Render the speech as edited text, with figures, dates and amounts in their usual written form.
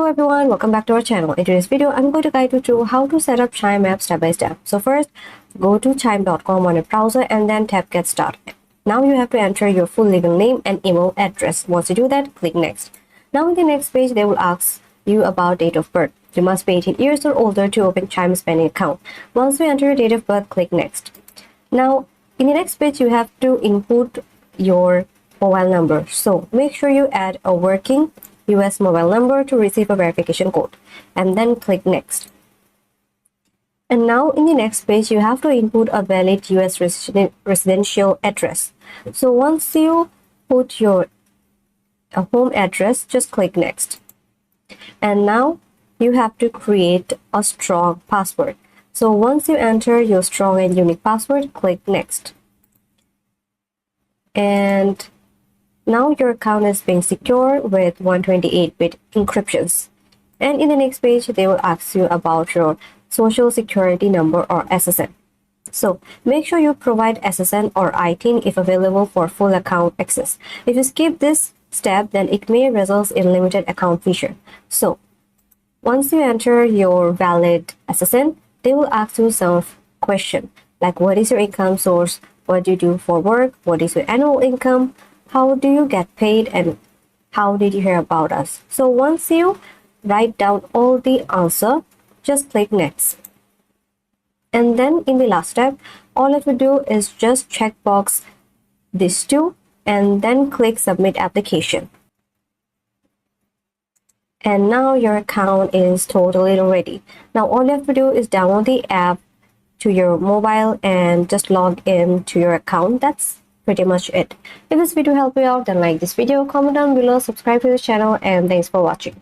Hello everyone, welcome back to our channel. In today's video, I'm going to guide you through how to set up Chime App step by step. So first, go to chime.com on your browser and then tap Get Started. Now you have to enter your full legal name and email address. Once you do that, click Next. Now in the next page, they will ask you about date of birth. You must be 18 years or older to open Chime spending account. Once you enter your date of birth, click Next. Now in the next page, you have to input your mobile number. So make sure you add a working US mobile number to receive a verification code and then click Next. And now in the next page, you have to input a valid US residential address. So once you put your home address, just click Next. And now you have to create a strong password. So once you enter your strong and unique password, click Next. And now your account is being secure with 128-bit encryptions. And in the next page, they will ask you about your social security number or SSN. So make sure you provide SSN or ITIN if available for full account access. If you skip this step, then it may result in limited account feature. So once you enter your valid SSN, they will ask you some questions like what is your income source, what do you do for work, what is your annual income, how do you get paid, and how did you hear about us. So once you write down all the answer, just click Next. And then in the last step, all you have to do is just check box these two and then click Submit Application. And now your account is totally ready. Now all you have to do is download the app to your mobile and just log in to your account. That's pretty much it. If this video helped you out, then like this video, comment down below, subscribe to the channel, and thanks for watching.